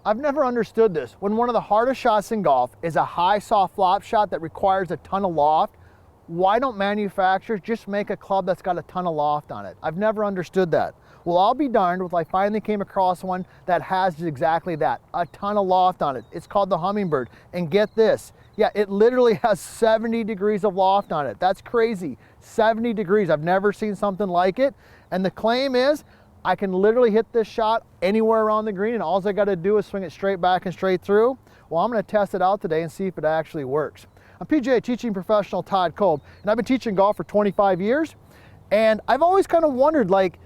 I've never understood this. When one of the hardest shots in golf is a high soft flop shot that requires a ton of loft, why don't manufacturers just make a club that's got a ton of loft on it? I've never understood that. Well, I'll be darned if I finally came across one that has exactly that, a ton of loft on it. It's called the Hummingbird. And get this, yeah, it literally has 70 degrees of loft on it. That's crazy, 70 degrees. I've never seen something like it. And the claim is, I can literally hit this shot anywhere around the green and all I gotta do is swing it straight back and straight through. Well, I'm gonna test it out today and see if it actually works. I'm PGA teaching professional Todd Kolb, and I've been teaching golf for 25 years. And I've always kind of wondered, like,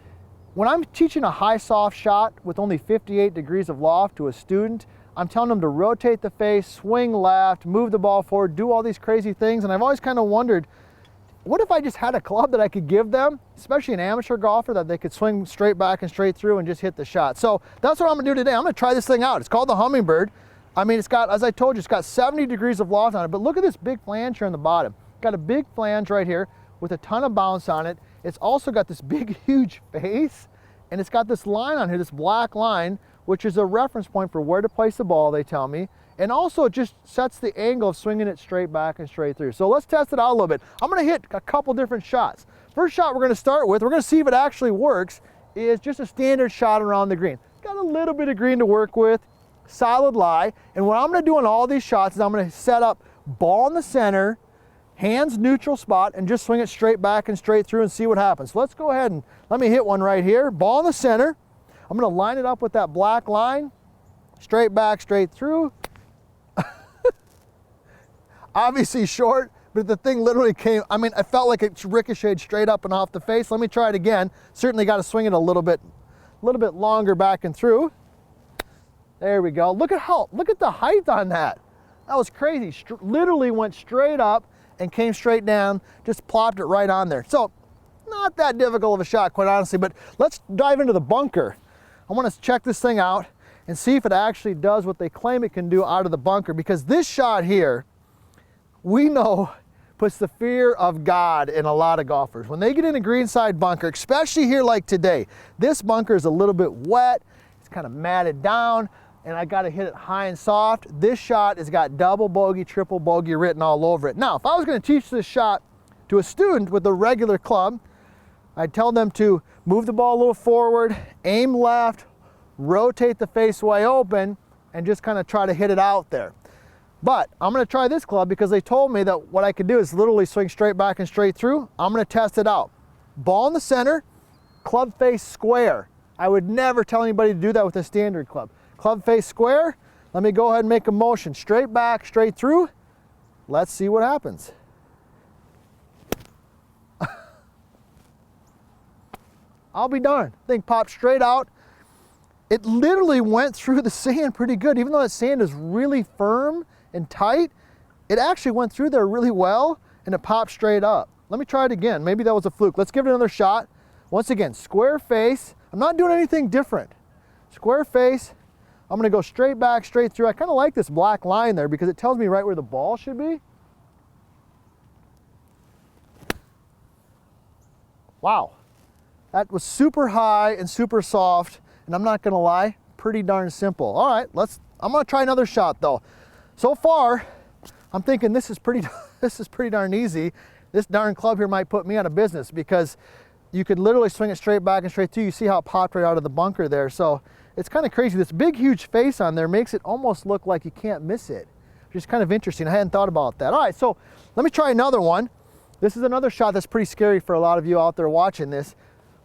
when I'm teaching a high soft shot with only 58 degrees of loft to a student, I'm telling them to rotate the face, swing left, move the ball forward, do all these crazy things. And I've always kind of wondered, what if I just had a club that I could give them, especially an amateur golfer, that they could swing straight back and straight through and just hit the shot? So that's what I'm gonna do today. I'm gonna try this thing out. It's called the Hummingbird. I mean, it's got, as I told you, it's got 70 degrees of loft on it, but look at this big flange here on the bottom. Got a big flange right here with a ton of bounce on it. It's also got this big, huge face, and it's got this line on here, this black line, which is a reference point for where to place the ball, they tell me. And also it just sets the angle of swinging it straight back and straight through. So let's test it out a little bit. I'm gonna hit a couple different shots. First shot we're gonna start with, we're gonna see if it actually works, is just a standard shot around the green. Got a little bit of green to work with, solid lie. And what I'm gonna do on all these shots is I'm gonna set up ball in the center, hands neutral spot, and just swing it straight back and straight through and see what happens. So let's go ahead and let me hit one right here. Ball in the center. I'm gonna line it up with that black line, straight back, straight through. Obviously short, but the thing literally came, I mean, I felt like it ricocheted straight up and off the face. Let me try it again. Certainly got to swing it a little bit longer back and through. There we go. Look at the height on that. That was crazy. Literally went straight up and came straight down, just plopped it right on there. So not that difficult of a shot, quite honestly, but let's dive into the bunker. I want to check this thing out and see if it actually does what they claim it can do out of the bunker, because this shot here, we know, puts the fear of God in a lot of golfers. When they get in a greenside bunker, especially here like today, this bunker is a little bit wet, it's kind of matted down, and I got to hit it high and soft. This shot has got double bogey, triple bogey written all over it. Now, if I was going to teach this shot to a student with a regular club, I'd tell them to move the ball a little forward, aim left, rotate the face way open, and just kind of try to hit it out there. But I'm gonna try this club because they told me that what I could do is literally swing straight back and straight through. I'm gonna test it out. Ball in the center, club face square. I would never tell anybody to do that with a standard club. Club face square, let me go ahead and make a motion. Straight back, straight through. Let's see what happens. I'll be darned. Thing popped straight out. It literally went through the sand pretty good. Even though that sand is really firm and tight, it actually went through there really well and it popped straight up. Let me try it again. Maybe that was a fluke. Let's give it another shot. Once again, square face. I'm not doing anything different. Square face. I'm gonna go straight back, straight through. I kind of like this black line there because it tells me right where the ball should be. Wow. That was super high and super soft, and I'm not gonna lie, pretty darn simple. All right, I'm gonna try another shot though. So far, I'm thinking this is pretty darn easy. This darn club here might put me out of business because you could literally swing it straight back and straight through. You see how it popped right out of the bunker there. So it's kind of crazy. This big, huge face on there makes it almost look like you can't miss it, which is kind of interesting. I hadn't thought about that. All right, so let me try another one. This is another shot that's pretty scary for a lot of you out there watching this.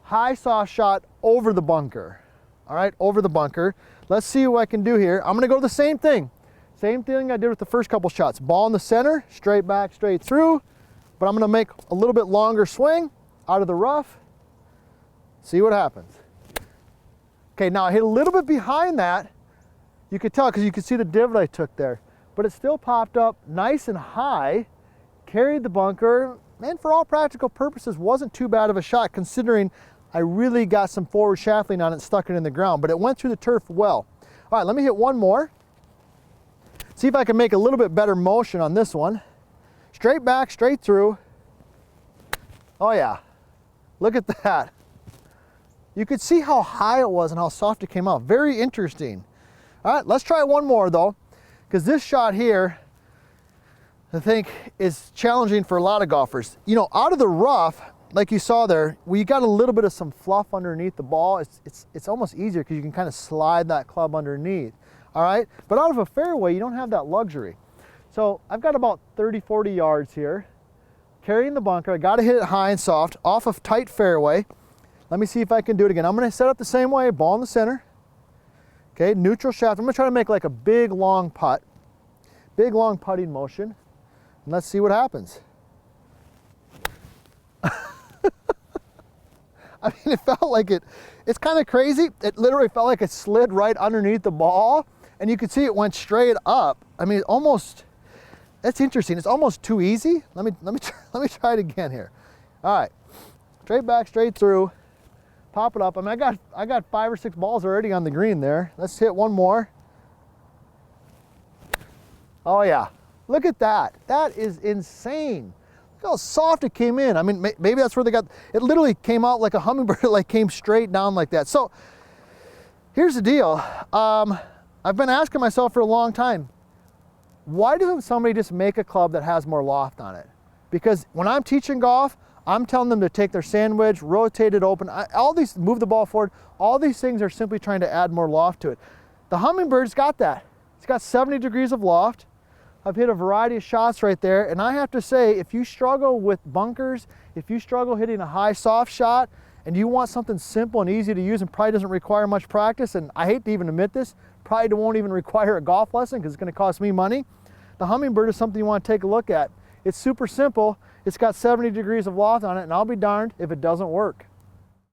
High soft shot over the bunker. All right, over the bunker. Let's see what I can do here. I'm gonna go the same thing. Same thing I did with the first couple shots. Ball in the center, straight back, straight through. But I'm gonna make a little bit longer swing out of the rough. See what happens. Okay, now I hit a little bit behind that. You could tell because you could see the divot I took there. But it still popped up nice and high, carried the bunker, and for all practical purposes wasn't too bad of a shot considering I really got some forward shaftling on it and stuck it in the ground, but it went through the turf well. All right, let me hit one more. See if I can make a little bit better motion on this one. Straight back, straight through. Oh yeah, look at that. You could see how high it was and how soft it came out. Very interesting. All right, let's try one more though, because this shot here, I think, is challenging for a lot of golfers. You know, out of the rough, like you saw there, we got a little bit of some fluff underneath the ball. It's almost easier because you can kind of slide that club underneath, all right? But out of a fairway, you don't have that luxury. So I've got about 30, 40 yards here, carrying the bunker. I got to hit it high and soft off of tight fairway. Let me see if I can do it again. I'm going to set up the same way, ball in the center. Okay, neutral shaft. I'm going to try to make like a big, long putt. Big, long putting motion. And let's see what happens. I mean, it felt like it's kind of crazy. It literally felt like it slid right underneath the ball, and you could see it went straight up. I mean, almost, that's interesting. It's almost too easy. Let me try it again here. All right, straight back, straight through, pop it up. I mean, I got 5 or 6 balls already on the green there. Let's hit one more. Oh yeah, look at that. That is insane. Look how soft it came in. I mean, maybe that's where they got, it literally came out like a hummingbird, like came straight down like that. So here's the deal. I've been asking myself for a long time, why doesn't somebody just make a club that has more loft on it? Because when I'm teaching golf, I'm telling them to take their sand wedge, rotate it open, all these, move the ball forward. All these things are simply trying to add more loft to it. The Hummingbird's got that. It's got 70 degrees of loft. I've hit a variety of shots right there, and I have to say, if you struggle with bunkers, if you struggle hitting a high soft shot, and you want something simple and easy to use and probably doesn't require much practice, and I hate to even admit this, probably won't even require a golf lesson because it's going to cost me money, the Hummingbird is something you want to take a look at. It's super simple, it's got 70 degrees of loft on it, and I'll be darned if it doesn't work.